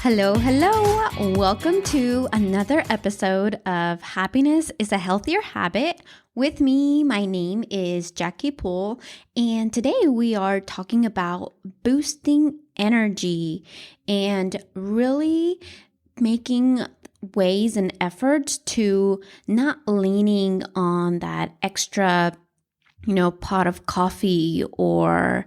Hello. Welcome to another episode of Happiness is a Healthier Habit. With me, my name is Jackie Poole, and today we are talking about boosting energy and really making ways and efforts to not leaning on that extra pot of coffee or,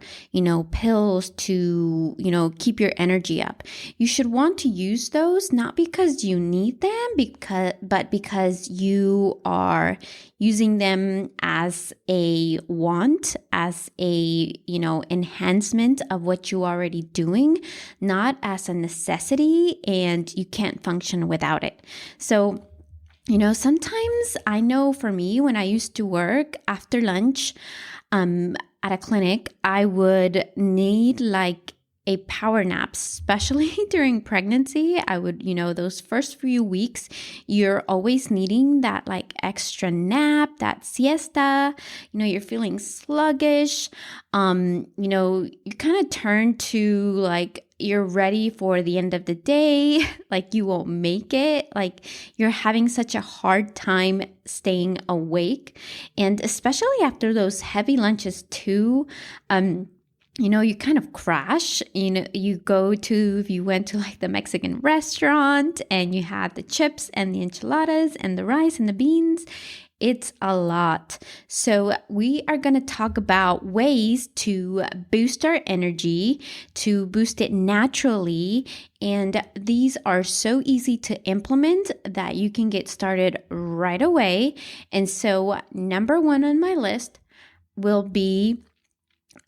pills to, keep your energy up. You should want to use those not because you need them, but because you are using them as a want, as a, enhancement of what you're already doing, not as a necessity, and you can't function without it. So sometimes I know for me, when I used to work after lunch at a clinic, I would need like a power nap, especially during pregnancy. I would, those first few weeks, you're always needing that like extra nap, that siesta, you're feeling sluggish. You kind of turn to like, you're ready for the end of the day, like you won't make it, like you're having such a hard time staying awake. And especially after those heavy lunches too, you kind of crash. If you went to like the Mexican restaurant and you had the chips and the enchiladas and the rice and the beans, it's a lot. So we are going to talk about ways to boost our energy, to boost it naturally. And these are so easy to implement that you can get started right away. And so number one on my list will be,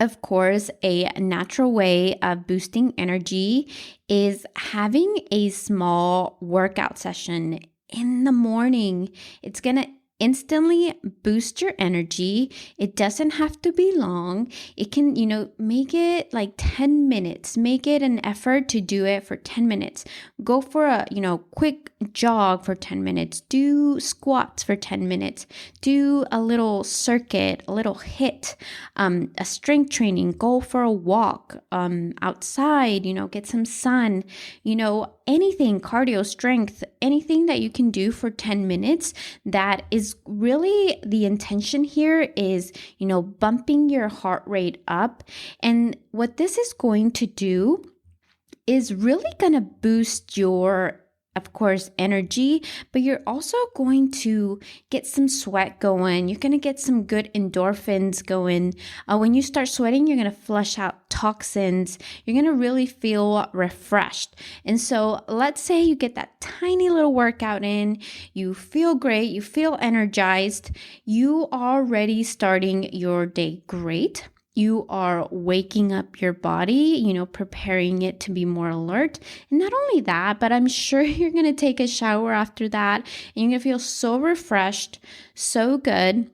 of course, a natural way of boosting energy is having a small workout session in the morning. It's going to instantly boost your energy. It doesn't have to be long. It can, make it like 10 minutes. Make it an effort to do it for 10 minutes. Go for a, quick jog for 10 minutes. Do squats for 10 minutes. Do a little circuit, a little HIIT, a strength training. Go for a walk outside, get some sun, anything, cardio, strength, anything that you can do for 10 minutes that is really the intention here is, bumping your heart rate up. And what this is going to do is really going to boost your, of course, energy, but you're also going to get some sweat going. You're going to get some good endorphins going. When you start sweating, you're going to flush out toxins. You're going to really feel refreshed. And so let's say you get that tiny little workout in, you feel great, you feel energized, you are already starting your day great. You are waking up your body, preparing it to be more alert. And not only that, but I'm sure you're going to take a shower after that and you're going to feel so refreshed, so good.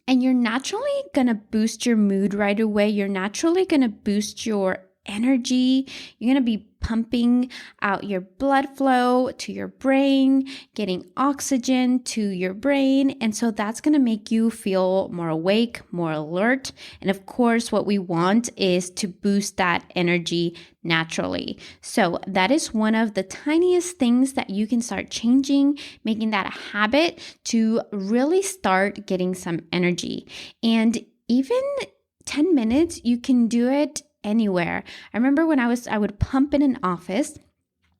And you're naturally going to boost your mood right away. You're naturally going to boost your energy. You're going to be pumping out your blood flow to your brain, getting oxygen to your brain. And so that's going to make you feel more awake, more alert. And of course, what we want is to boost that energy naturally. So that is one of the tiniest things that you can start changing, making that a habit to really start getting some energy. And even 10 minutes, you can do it anywhere. I remember when I would pump in an office,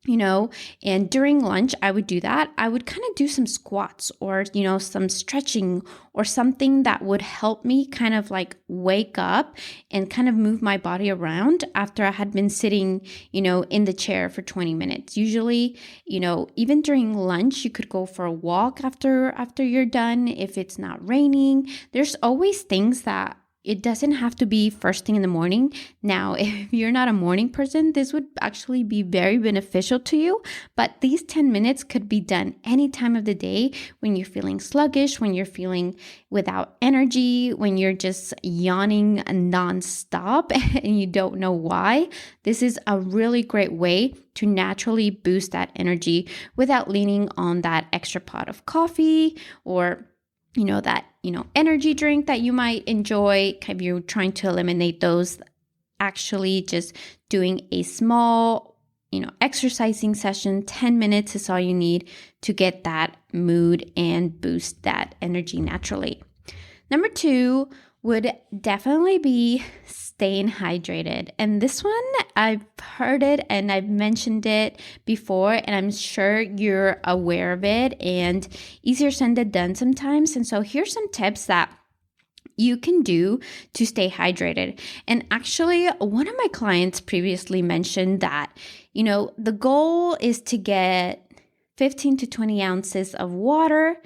and during lunch, I would do that. I would kind of do some squats or, some stretching or something that would help me kind of like wake up and kind of move my body around after I had been sitting, in the chair for 20 minutes. Usually, even during lunch, you could go for a walk after you're done. If it's not raining, there's always things that it doesn't have to be first thing in the morning. Now, if you're not a morning person, this would actually be very beneficial to you. But these 10 minutes could be done any time of the day when you're feeling sluggish, when you're feeling without energy, when you're just yawning nonstop and you don't know why. This is a really great way to naturally boost that energy without leaning on that extra pot of coffee or that, energy drink that you might enjoy. If you're trying to eliminate those, actually just doing a small, exercising session. 10 minutes is all you need to get that mood and boost that energy naturally. Number 2 would definitely be staying hydrated. And this one, I've heard it and I've mentioned it before, and I'm sure you're aware of it, and easier said than done sometimes. And so here's some tips that you can do to stay hydrated. And actually, one of my clients previously mentioned that, the goal is to get 15 to 20 ounces of water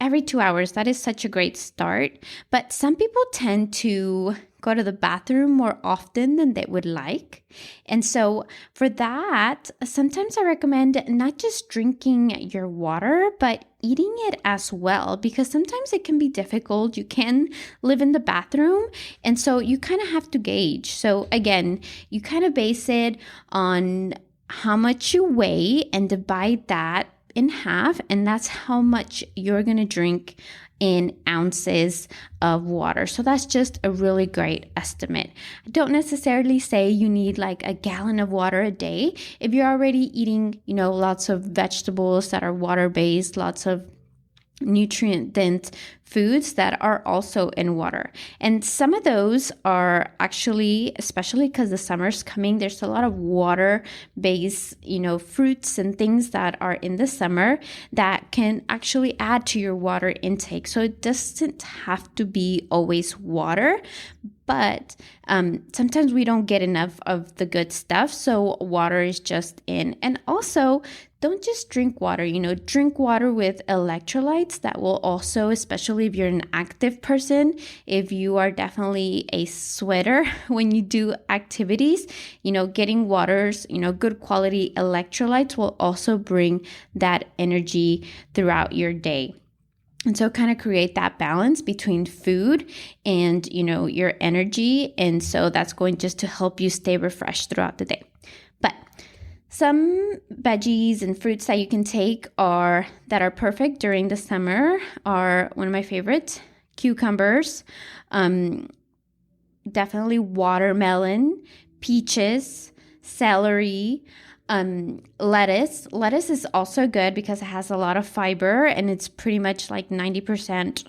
every 2 hours. That is such a great start. But some people tend to go to the bathroom more often than they would like. And so for that, sometimes I recommend not just drinking your water, but eating it as well, because sometimes it can be difficult. You can live in the bathroom, and so you kind of have to gauge. So again, you kind of base it on how much you weigh and divide that in half, and that's how much you're going to drink in ounces of water. So that's just a really great estimate. I don't necessarily say you need like a gallon of water a day. If you're already eating, lots of vegetables that are water-based, lots of nutrient-dense foods that are also in water. And some of those are actually, especially because the summer's coming, there's a lot of water-based, fruits and things that are in the summer that can actually add to your water intake. So it doesn't have to be always water, but sometimes we don't get enough of the good stuff. So water is just in. And also, don't just drink water, drink water with electrolytes. That will also, especially if you're an active person, if you are definitely a sweater when you do activities, getting waters, good quality electrolytes will also bring that energy throughout your day. And so kind of create that balance between food and, your energy. And so that's going just to help you stay refreshed throughout the day. But some veggies and fruits that you can take that are perfect during the summer are one of my favorites: cucumbers, definitely watermelon, peaches, celery, lettuce. Lettuce is also good because it has a lot of fiber and it's pretty much like 90%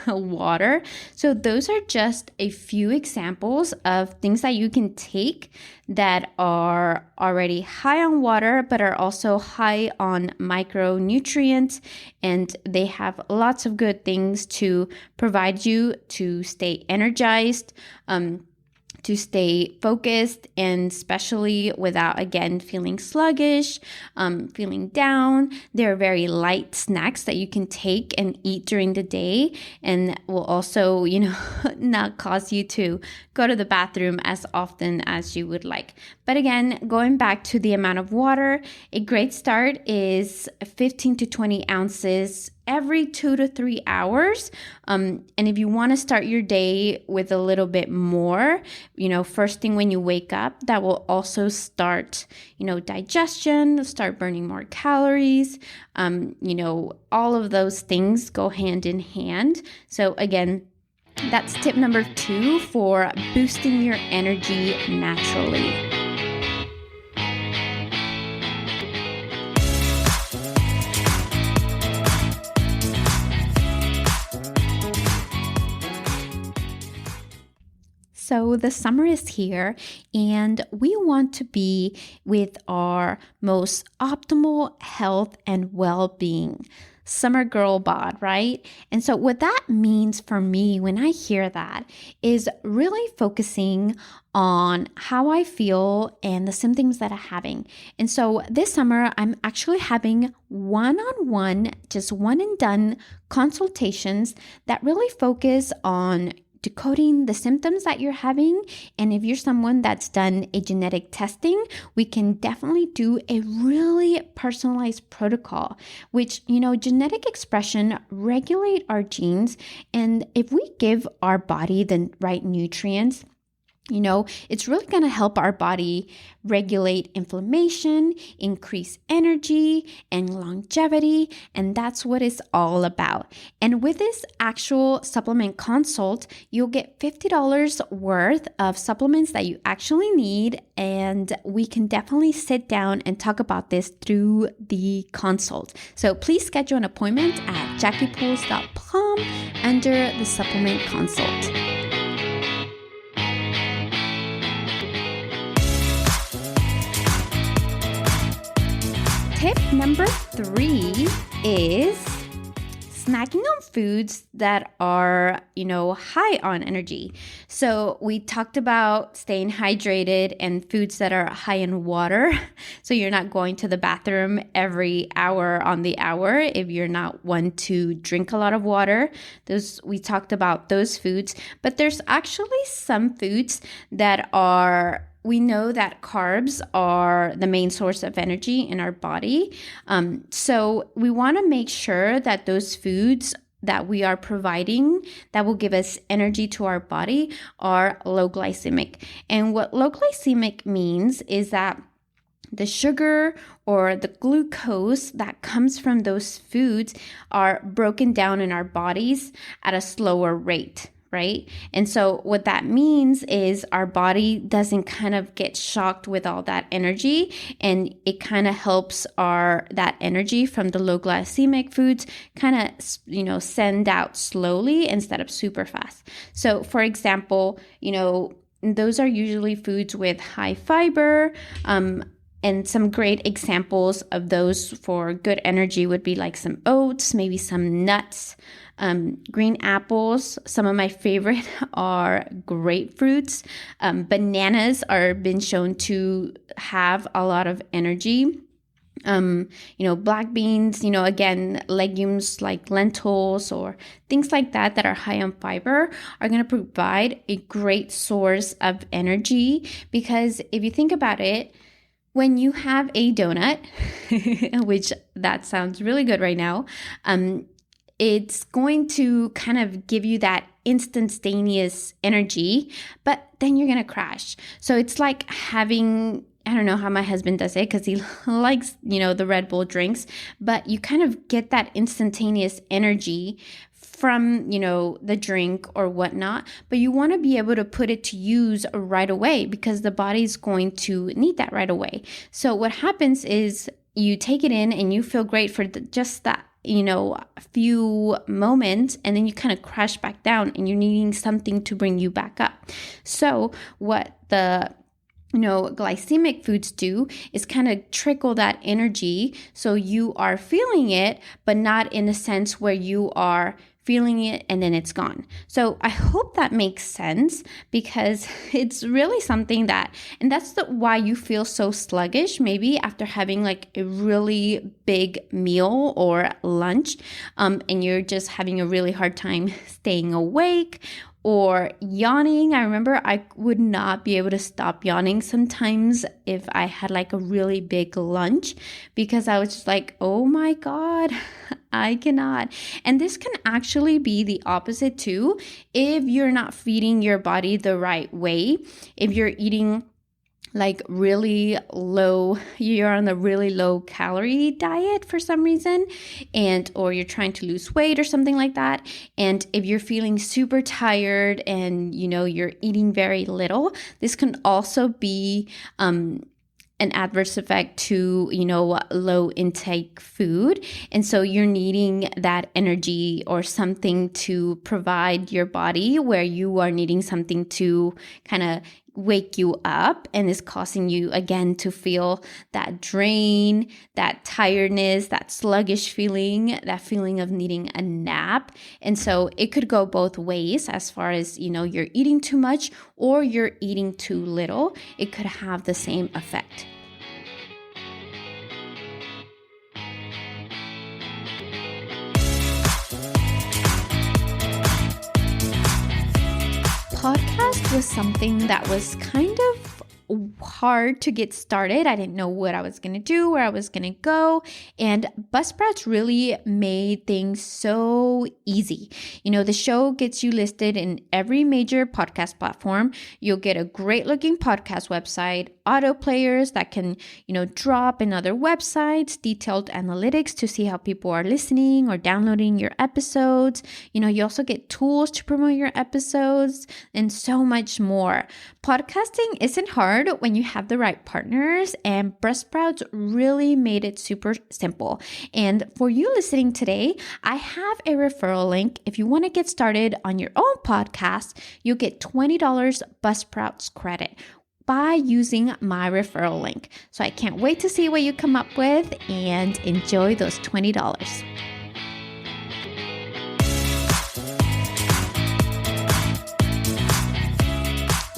water. So those are just a few examples of things that you can take that are already high on water, but are also high on micronutrients, and they have lots of good things to provide you to stay energized, to stay focused, and especially without, again, feeling sluggish, feeling down. They're very light snacks that you can take and eat during the day, and will also, not cause you to go to the bathroom as often as you would like. But again, going back to the amount of water, a great start is 15 to 20 ounces every 2 to 3 hours. And if you want to start your day with a little bit more, first thing when you wake up, that will also start, digestion, start burning more calories. All of those things go hand in hand. So again, that's tip number 2 for boosting your energy naturally. So the summer is here, and we want to be with our most optimal health and well-being. Summer girl bod, right? And so what that means for me when I hear that is really focusing on how I feel and the symptoms that I'm having. And so this summer, I'm actually having one-on-one, just one and done consultations that really focus on decoding the symptoms that you're having. And if you're someone that's done a genetic testing, we can definitely do a really personalized protocol, which, genetic expression regulate our genes. And if we give our body the right nutrients, It's really going to help our body regulate inflammation, increase energy and longevity, and that's what it's all about. And with this actual supplement consult, you'll get $50 worth of supplements that you actually need, and we can definitely sit down and talk about this through the consult. So please schedule an appointment at jackiepools.com under the supplement consult. Tip number 3 is snacking on foods that are, high on energy. So we talked about staying hydrated and foods that are high in water. So you're not going to the bathroom every hour on the hour if you're not one to drink a lot of water. We talked about those foods, but there's actually some foods that we know that carbs are the main source of energy in our body. So we want to make sure that those foods that we are providing that will give us energy to our body are low glycemic. And what low glycemic means is that the sugar or the glucose that comes from those foods are broken down in our bodies at a slower rate. Right? And so what that means is our body doesn't kind of get shocked with all that energy, and it kind of helps that energy from the low glycemic foods kind of, send out slowly instead of super fast. So for example, those are usually foods with high fiber, and some great examples of those for good energy would be like some oats, maybe some nuts, green apples. Some of my favorite are grapefruits. Bananas are been shown to have a lot of energy. Black beans, again, legumes like lentils or things like that are high on fiber are going to provide a great source of energy, because if you think about it, when you have a donut, which that sounds really good right now, it's going to kind of give you that instantaneous energy, but then you're going to crash. So it's like having, I don't know how my husband does it because he likes, the Red Bull drinks, but you kind of get that instantaneous energy from, the drink or whatnot, but you want to be able to put it to use right away because the body's going to need that right away. So what happens is you take it in and you feel great for just that, a few moments, and then you kind of crash back down and you're needing something to bring you back up. So what the glycemic foods do is kind of trickle that energy so you are feeling it, but not in a sense where you are feeling it and then it's gone. So I hope that makes sense, because it's really something and that's why you feel so sluggish maybe after having like a really big meal or lunch, and you're just having a really hard time staying awake or yawning. I remember I would not be able to stop yawning sometimes if I had like a really big lunch, because I was just like, oh my God, I cannot. And this can actually be the opposite too if you're not feeding your body the right way. If you're eating like really low, you're on a really low calorie diet for some reason, or you're trying to lose weight or something like that. And if you're feeling super tired and, you're eating very little, this can also be, an adverse effect to, low intake food. And so you're needing that energy or something to provide your body, where you are needing something to kind of wake you up, and is causing you again to feel that drain, that tiredness, that sluggish feeling, that feeling of needing a nap. And so it could go both ways as far as, you're eating too much or you're eating too little. It could have the same effect. Podcast was something that was kind of hard to get started. I didn't know what I was going to do, where I was going to go. And Buzzsprouts really made things so easy. The show gets you listed in every major podcast platform. You'll get a great looking podcast website, auto players that can, drop in other websites, detailed analytics to see how people are listening or downloading your episodes. You also get tools to promote your episodes and so much more. Podcasting isn't hard when you have the right partners, and Buzzsprouts really made it super simple. And for you listening today, I have a referral link. If you want to get started on your own podcast, you'll get $20 Buzzsprouts credit by using my referral link. So I can't wait to see what you come up with and enjoy those $20.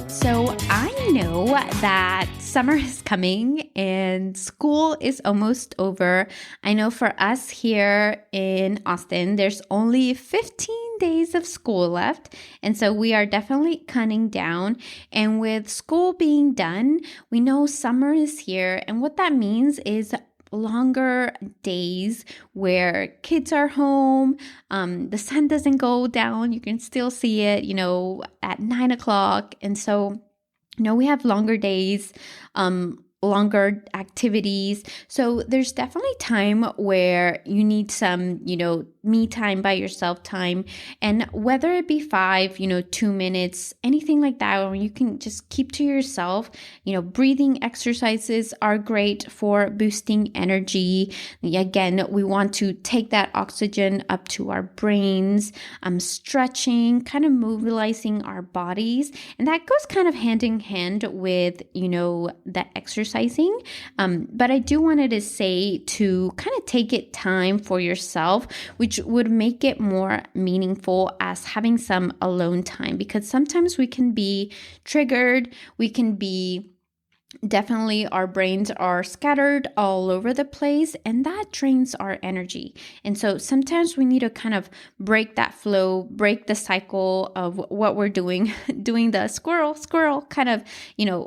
So I know that summer is coming and school is almost over. I know for us here in Austin, there's only 15 days of school left. And so we are definitely cutting down. And with school being done, we know summer is here. And what that means is longer days where kids are home, the sun doesn't go down, you can still see it, at 9 o'clock. And so, we have longer days, longer activities. So there's definitely time where you need some, me time, by yourself time. And whether it be 5, 2 minutes, anything like that, or you can just keep to yourself, breathing exercises are great for boosting energy. Again, we want to take that oxygen up to our brains, stretching, kind of mobilizing our bodies. And that goes kind of hand in hand with, the exercising. But I do wanted to say to kind of take it time for yourself, which would make it more meaningful as having some alone time, because sometimes we can be triggered, we can be definitely, our brains are scattered all over the place, and that drains our energy. And so sometimes we need to kind of break that flow, break the cycle of what we're doing the squirrel, kind of,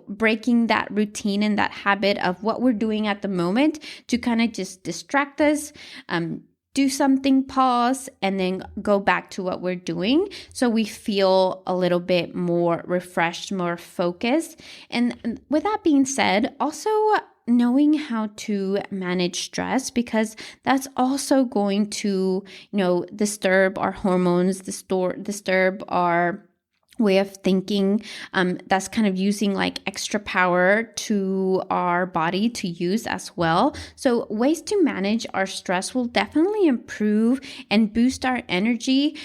breaking that routine and that habit of what we're doing at the moment to kind of just distract us, do something, pause, and then go back to what we're doing so we feel a little bit more refreshed, more focused. And with that being said, also knowing how to manage stress, because that's also going to, disturb our hormones, disturb our way of thinking. That's kind of using like extra power to our body to use as well. So ways to manage our stress will definitely improve and boost our energy,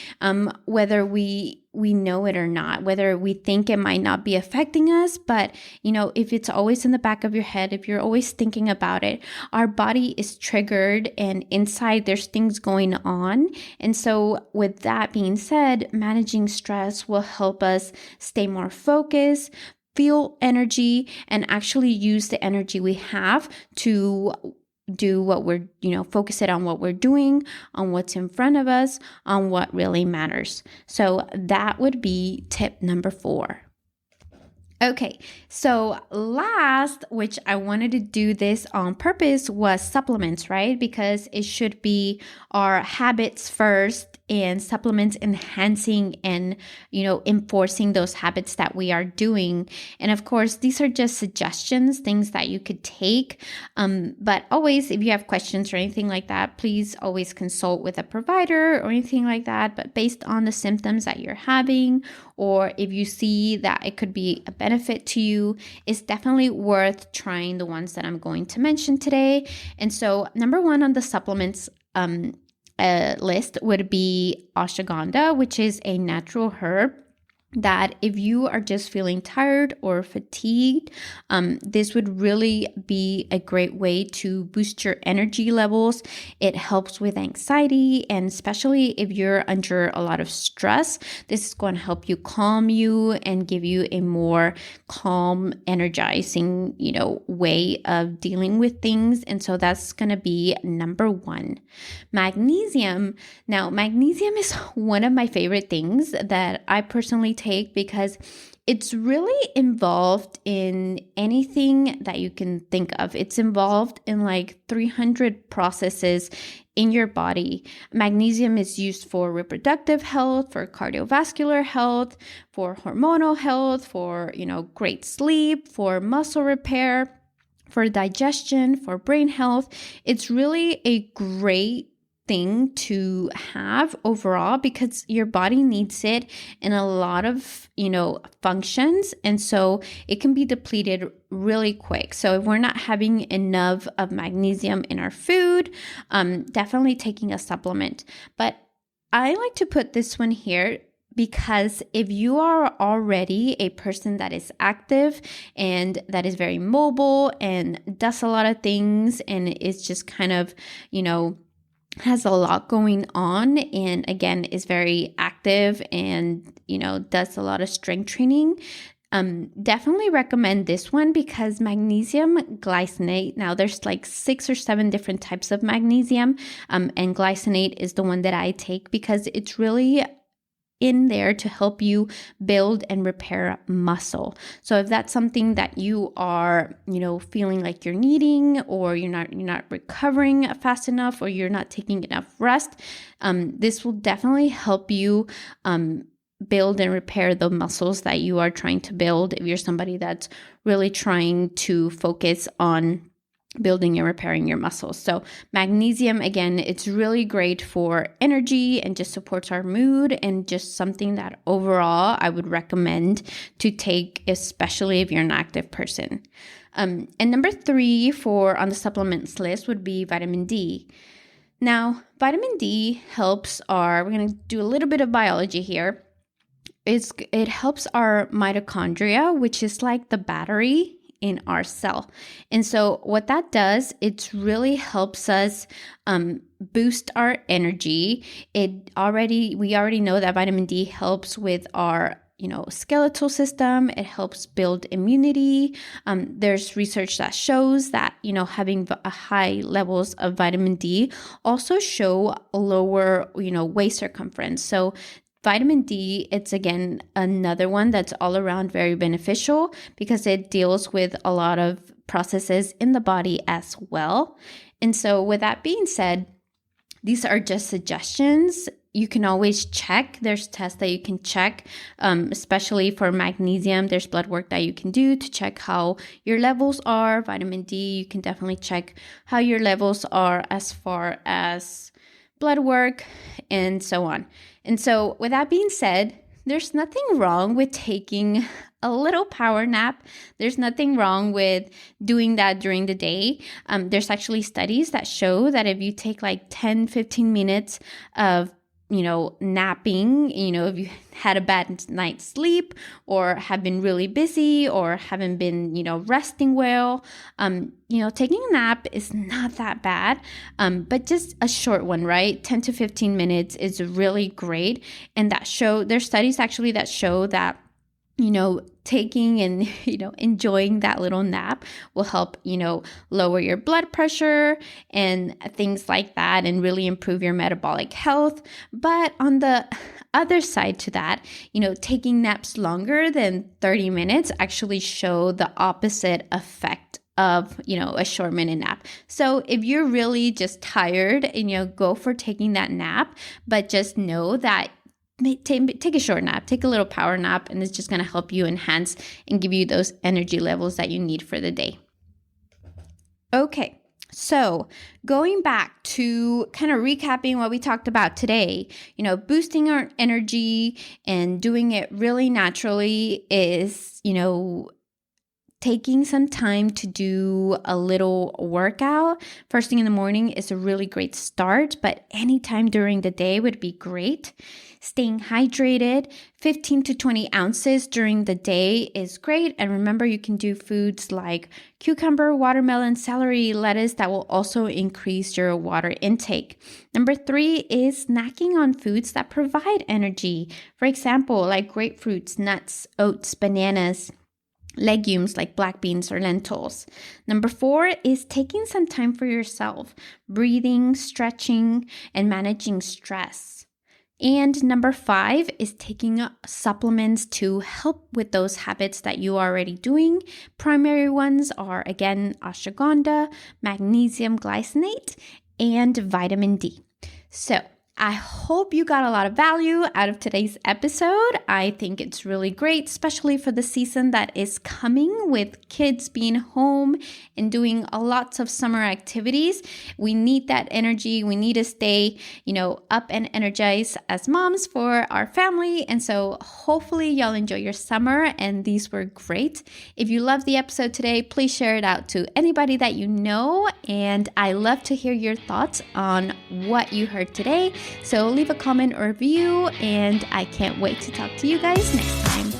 whether we know it or not, whether we think it might not be affecting us. But, if it's always in the back of your head, if you're always thinking about it, our body is triggered and inside there's things going on. And so with that being said, managing stress will help us stay more focused, feel energy, and actually use the energy we have to do what we're, focus it on what we're doing, on what's in front of us, on what really matters. So that would be tip number 4. Okay, so last, which I wanted to do this on purpose, was supplements, right? Because it should be our habits first, and supplements enhancing and, enforcing those habits that we are doing. And of course, these are just suggestions, things that you could take. But always, if you have questions or anything like that, please always consult with a provider or anything like that. But based on the symptoms that you're having, or if you see that it could be a benefit to you, it's definitely worth trying the ones that I'm going to mention today. And so number 1 on the supplements list would be ashwagandha, which is a natural herb that if you are just feeling tired or fatigued, this would really be a great way to boost your energy levels. It helps with anxiety, and especially if you're under a lot of stress, this is going to help you calm you and give you a more calm, energizing, way of dealing with things. And so that's going to be number 1. Magnesium. Now, magnesium is one of my favorite things that I personally take take because it's really involved in anything that you can think of. It's involved in like 300 processes in your body. Magnesium is used for reproductive health, for cardiovascular health, for hormonal health, for, great sleep, for muscle repair, for digestion, for brain health. It's really a great thing to have overall because your body needs it in a lot of, functions. And so it can be depleted really quick. So if we're not having enough of magnesium in our food, definitely taking a supplement. But I like to put this one here because if you are already a person that is active and that is very mobile and does a lot of things and is just kind of, has a lot going on and again is very active and does a lot of strength training, definitely recommend this one because magnesium glycinate, now there's like 6 or 7 different types of magnesium, and glycinate is the one that I take because it's really in there to help you build and repair muscle. So if that's something that you are, feeling like you're needing, or you're not recovering fast enough, or you're not taking enough rest, this will definitely help you build and repair the muscles that you are trying to build. If you're somebody that's really trying to focus on building and repairing your muscles. So magnesium, again, it's really great for energy and just supports our mood and just something that overall I would recommend to take, especially if you're an active person. And number 3 on the supplements list would be vitamin D. Now, vitamin D helps we're going to do a little bit of biology here. It helps our mitochondria, which is like the battery in our cell. And so what that does, it really helps us boost our energy. We already know that vitamin D helps with our skeletal system. It helps build immunity. There's research that shows that, having high levels of vitamin D also show lower, waist circumference. So vitamin D, it's again another one that's all around very beneficial because it deals with a lot of processes in the body as well. And so with that being said, these are just suggestions. You can always check. There's tests that you can check, especially for magnesium. There's blood work that you can do to check how your levels are. Vitamin D, you can definitely check how your levels are as far as blood work and so on. And so with that being said, there's nothing wrong with taking a little power nap. There's nothing wrong with doing that during the day. There's actually studies that show that if you take like 10, 15 minutes of napping, if you had a bad night's sleep or have been really busy or haven't been, resting well, taking a nap is not that bad, but just a short one, right? 10 to 15 minutes is really great. And there's studies actually that show that taking and, enjoying that little nap will help, lower your blood pressure and things like that and really improve your metabolic health. But on the other side to that, taking naps longer than 30 minutes actually show the opposite effect of, a short minute nap. So if you're really just tired and, go for taking that nap, but just know that take a short nap, take a little power nap, and it's just going to help you enhance and give you those energy levels that you need for the day. Okay, so going back to kind of recapping what we talked about today, boosting our energy and doing it really naturally is, taking some time to do a little workout first thing in the morning is a really great start, but anytime during the day would be great. Staying hydrated, 15 to 20 ounces during the day is great. And remember, you can do foods like cucumber, watermelon, celery, lettuce that will also increase your water intake. Number 3 is snacking on foods that provide energy. For example, like grapefruits, nuts, oats, bananas, legumes like black beans or lentils. Number 4 is taking some time for yourself, breathing, stretching, and managing stress. And number 5 is taking supplements to help with those habits that you are already doing. Primary ones are, again, ashwagandha, magnesium glycinate, and vitamin D. So I hope you got a lot of value out of today's episode. I think it's really great, especially for the season that is coming with kids being home and doing lots of summer activities. We need that energy. We need to stay, up and energized as moms for our family. And so hopefully y'all enjoy your summer, and these were great. If you loved the episode today, please share it out to anybody that you know. And I love to hear your thoughts on what you heard today. So leave a comment or review, and I can't wait to talk to you guys next time.